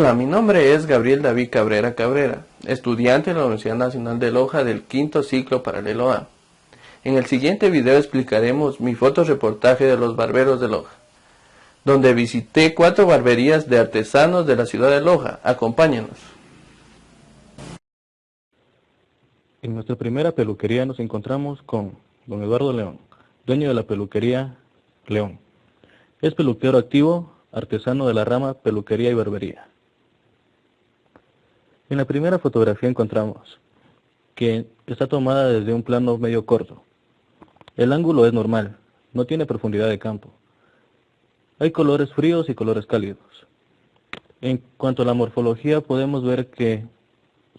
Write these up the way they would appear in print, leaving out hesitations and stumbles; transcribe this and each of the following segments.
Hola, mi nombre es Gabriel David Cabrera Cabrera, estudiante de la Universidad Nacional de Loja del quinto ciclo paralelo A. En el siguiente video explicaremos mi fotoreportaje de los barberos de Loja, donde visité 4 barberías de artesanos de la ciudad de Loja. Acompáñanos. En nuestra primera peluquería nos encontramos con don Eduardo León, dueño de la peluquería León. Es peluquero activo, artesano de la rama peluquería y barbería. En la primera fotografía encontramos que está tomada desde un plano medio corto. El ángulo es normal, no tiene profundidad de campo. Hay colores fríos y colores cálidos. En cuanto a la morfología, podemos ver que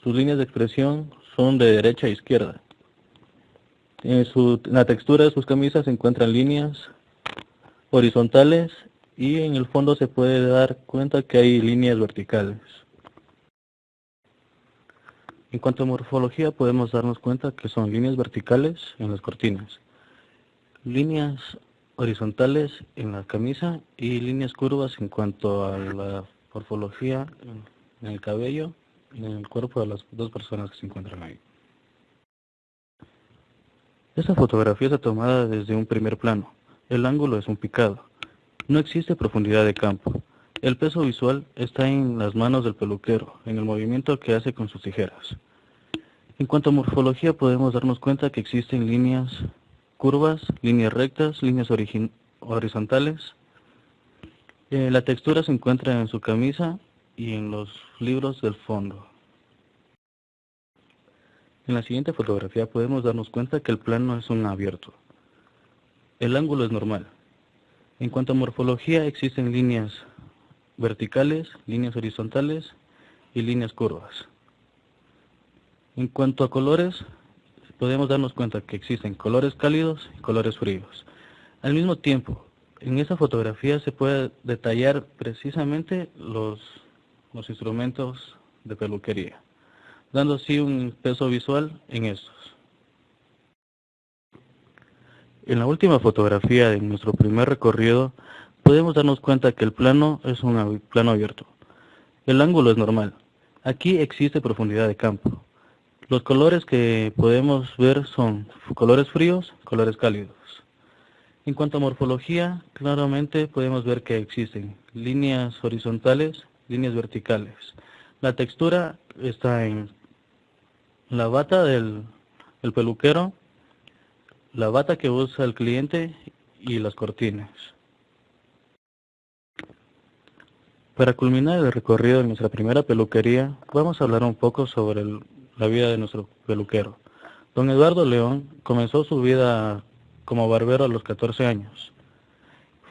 sus líneas de expresión son de derecha a izquierda. En la textura de sus camisas se encuentran líneas horizontales y en el fondo se puede dar cuenta que hay líneas verticales. En cuanto a morfología, podemos darnos cuenta que son líneas verticales en las cortinas, líneas horizontales en la camisa y líneas curvas en cuanto a la morfología en el cabello y en el cuerpo de las dos personas que se encuentran ahí. Esta fotografía está tomada desde un primer plano. El ángulo es un picado. No existe profundidad de campo. El peso visual está en las manos del peluquero, en el movimiento que hace con sus tijeras. En cuanto a morfología, podemos darnos cuenta que existen líneas curvas, líneas rectas, líneas horizontales. La textura se encuentra en su camisa y en los libros del fondo. En la siguiente fotografía podemos darnos cuenta que el plano es un abierto. El ángulo es normal. En cuanto a morfología, existen líneas verticales, líneas horizontales y líneas curvas. En cuanto a colores, podemos darnos cuenta que existen colores cálidos y colores fríos. Al mismo tiempo, en esta fotografía se puede detallar precisamente los instrumentos de peluquería, dando así un peso visual en estos. En la última fotografía de nuestro primer recorrido, podemos darnos cuenta que el plano es un plano abierto. El ángulo es normal. Aquí existe profundidad de campo. Los colores que podemos ver son colores fríos, colores cálidos. En cuanto a morfología, claramente podemos ver que existen líneas horizontales, líneas verticales. La textura está en la bata del peluquero, la bata que usa el cliente y las cortinas. Para culminar el recorrido de nuestra primera peluquería, vamos a hablar un poco sobre la vida de nuestro peluquero. Don Eduardo León comenzó su vida como barbero a los 14 años.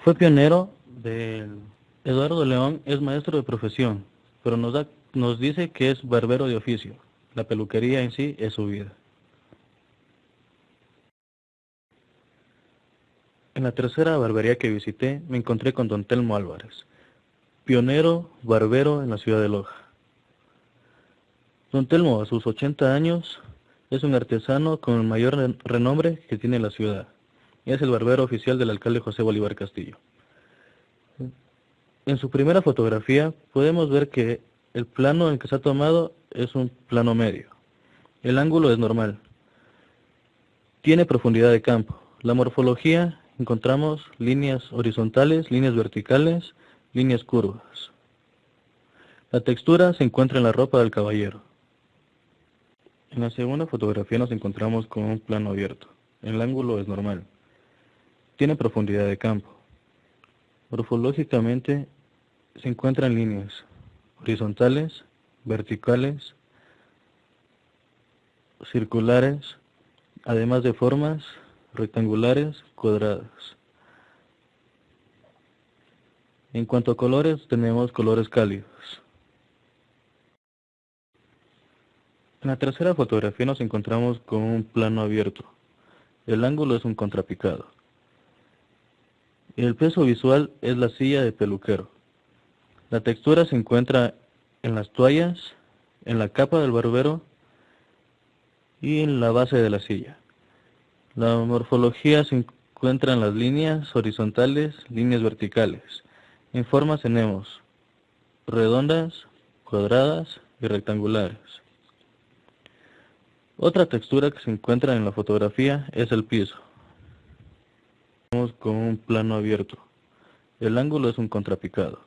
Fue pionero del... Eduardo León es maestro de profesión, pero nos dice que es barbero de oficio. La peluquería en sí es su vida. En la tercera barbería que visité, me encontré con don Telmo Álvarez, pionero barbero en la ciudad de Loja. Don Telmo, a sus 80 años, es un artesano con el mayor renombre que tiene la ciudad. Es el barbero oficial del alcalde José Bolívar Castillo. En su primera fotografía podemos ver que el plano en que se ha tomado es un plano medio. El ángulo es normal. Tiene profundidad de campo. La morfología, encontramos líneas horizontales, líneas verticales, líneas curvas. La textura se encuentra en la ropa del caballero. En la segunda fotografía nos encontramos con un plano abierto. El ángulo es normal. Tiene profundidad de campo. Morfológicamente se encuentran líneas horizontales, verticales, circulares, además de formas rectangulares, cuadradas. En cuanto a colores, tenemos colores cálidos. En la tercera fotografía nos encontramos con un plano abierto. El ángulo es un contrapicado. El peso visual es la silla de peluquero. La textura se encuentra en las toallas, en la capa del barbero y en la base de la silla. La morfología se encuentra en las líneas horizontales, líneas verticales. En formas tenemos redondas, cuadradas y rectangulares. Otra textura que se encuentra en la fotografía es el piso. Vamos con un plano abierto. El ángulo es un contrapicado.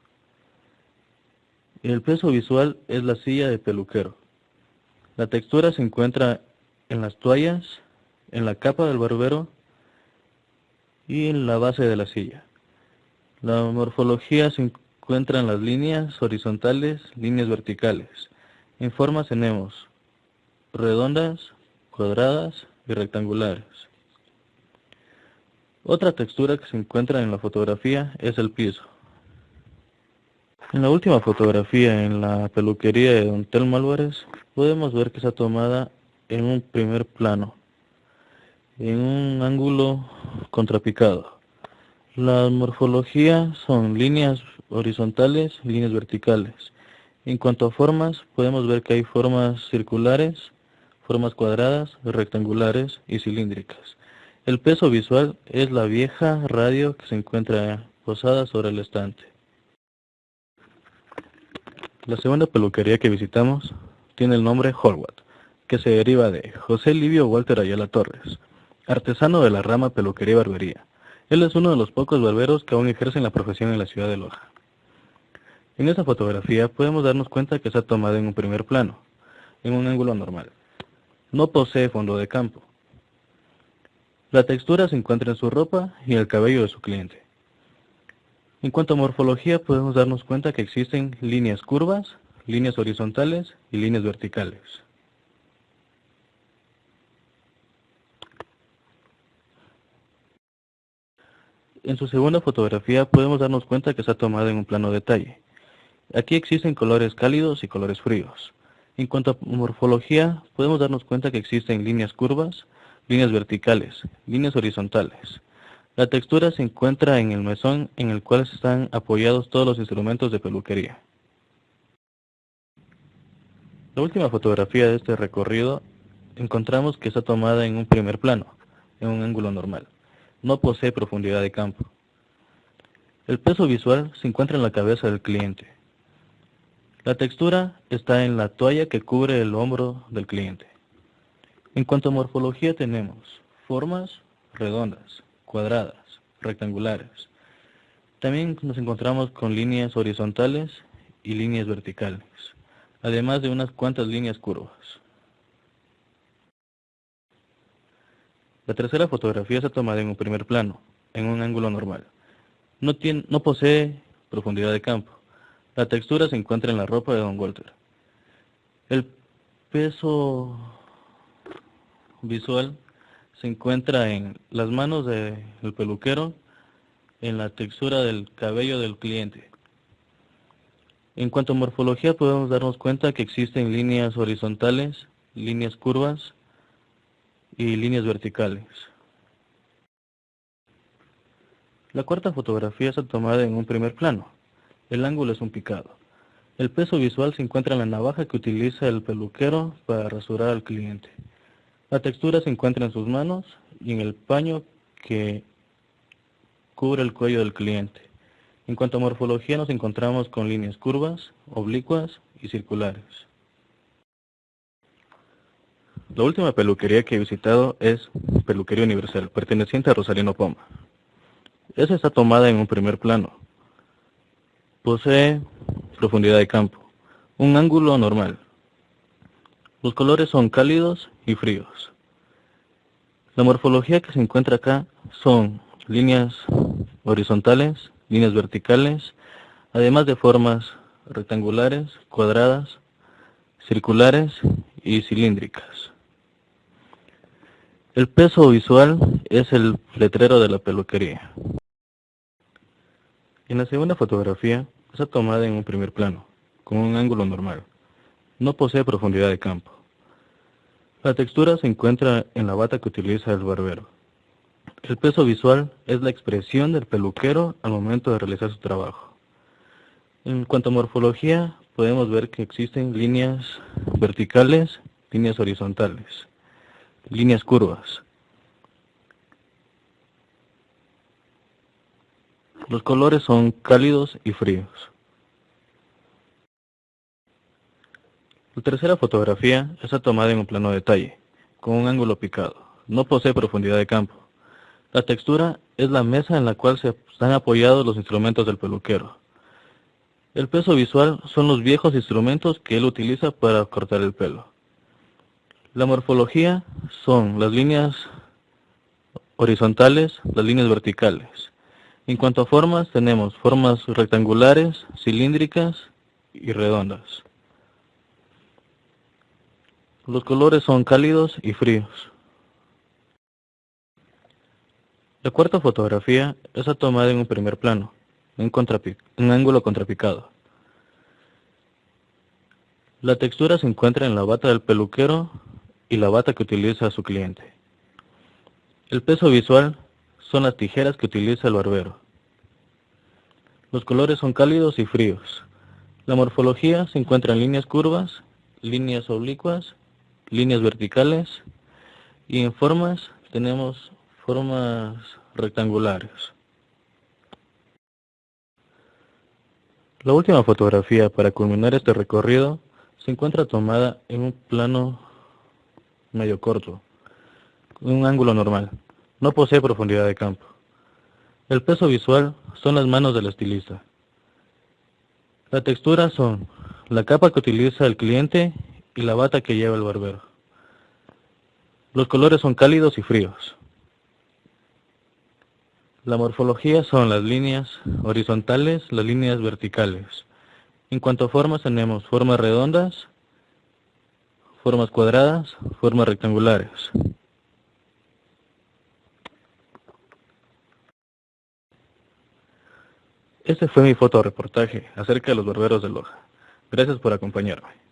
El peso visual es la silla de peluquero. La textura se encuentra en las toallas, en la capa del barbero y en la base de la silla. La morfología se encuentra en las líneas horizontales, líneas verticales. En formas tenemos redondas, cuadradas y rectangulares. Otra textura que se encuentra en la fotografía es el piso. En la última fotografía en la peluquería de Don Telmo Álvarez podemos ver que está tomada en un primer plano, en un ángulo contrapicado. La morfología son líneas horizontales, líneas verticales. En cuanto a formas, podemos ver que hay formas circulares, formas cuadradas, rectangulares y cilíndricas. El peso visual es la vieja radio que se encuentra posada sobre el estante. La segunda peluquería que visitamos tiene el nombre Horvath, que se deriva de José Livio Walter Ayala Torres, artesano de la rama peluquería y barbería. Él es uno de los pocos barberos que aún ejercen la profesión en la ciudad de Loja. En esta fotografía podemos darnos cuenta que está tomada en un primer plano, en un ángulo normal. No posee fondo de campo. La textura se encuentra en su ropa y el cabello de su cliente. En cuanto a morfología, podemos darnos cuenta que existen líneas curvas, líneas horizontales y líneas verticales. En su segunda fotografía podemos darnos cuenta que está tomada en un plano detalle. Aquí existen colores cálidos y colores fríos. En cuanto a morfología, podemos darnos cuenta que existen líneas curvas, líneas verticales, líneas horizontales. La textura se encuentra en el mesón en el cual están apoyados todos los instrumentos de peluquería. La última fotografía de este recorrido encontramos que está tomada en un primer plano, en un ángulo normal. No posee profundidad de campo. El peso visual se encuentra en la cabeza del cliente. La textura está en la toalla que cubre el hombro del cliente. En cuanto a morfología tenemos formas redondas, cuadradas, rectangulares. También nos encontramos con líneas horizontales y líneas verticales, además de unas cuantas líneas curvas. La tercera fotografía está tomada en un primer plano, en un ángulo normal. No posee profundidad de campo. La textura se encuentra en la ropa de Don Walter. El peso visual se encuentra en las manos del peluquero, en la textura del cabello del cliente. En cuanto a morfología, podemos darnos cuenta que existen líneas horizontales, líneas curvas y líneas verticales. La cuarta fotografía está tomada en un primer plano. El ángulo es un picado. El peso visual se encuentra en la navaja que utiliza el peluquero para rasurar al cliente. La textura se encuentra en sus manos y en el paño que cubre el cuello del cliente. En cuanto a morfología, nos encontramos con líneas curvas, oblicuas y circulares. La última peluquería que he visitado es Peluquería Universal, perteneciente a Rosalino Poma. Esa está tomada en un primer plano. Posee profundidad de campo, un ángulo normal. Los colores son cálidos y fríos. La morfología que se encuentra acá son líneas horizontales, líneas verticales, además de formas rectangulares, cuadradas, circulares y cilíndricas. El peso visual es el letrero de la peluquería. En la segunda fotografía está tomada en un primer plano, con un ángulo normal. No posee profundidad de campo. La textura se encuentra en la bata que utiliza el barbero. El peso visual es la expresión del peluquero al momento de realizar su trabajo. En cuanto a morfología, podemos ver que existen líneas verticales, líneas horizontales, líneas curvas. Los colores son cálidos y fríos. La tercera fotografía está tomada en un plano detalle, con un ángulo picado. No posee profundidad de campo. La textura es la mesa en la cual se están apoyados los instrumentos del peluquero. El peso visual son los viejos instrumentos que él utiliza para cortar el pelo. La morfología son las líneas horizontales, las líneas verticales. En cuanto a formas, tenemos formas rectangulares, cilíndricas y redondas. Los colores son cálidos y fríos. La cuarta fotografía está tomada en un primer plano, en un ángulo contrapicado. La textura se encuentra en la bata del peluquero y la bata que utiliza su cliente. El peso visual son las tijeras que utiliza el barbero. Los colores son cálidos y fríos. La morfología se encuentra en líneas curvas, líneas oblicuas, líneas verticales y en formas tenemos formas rectangulares. La última fotografía para culminar este recorrido se encuentra tomada en un plano medio corto, en un ángulo normal. No posee profundidad de campo. El peso visual son las manos del estilista. La textura son la capa que utiliza el cliente y la bata que lleva el barbero. Los colores son cálidos y fríos. La morfología son las líneas horizontales, las líneas verticales. En cuanto a formas tenemos formas redondas, formas cuadradas, formas rectangulares. Este fue mi fotoreportaje acerca de los barberos de Loja. Gracias por acompañarme.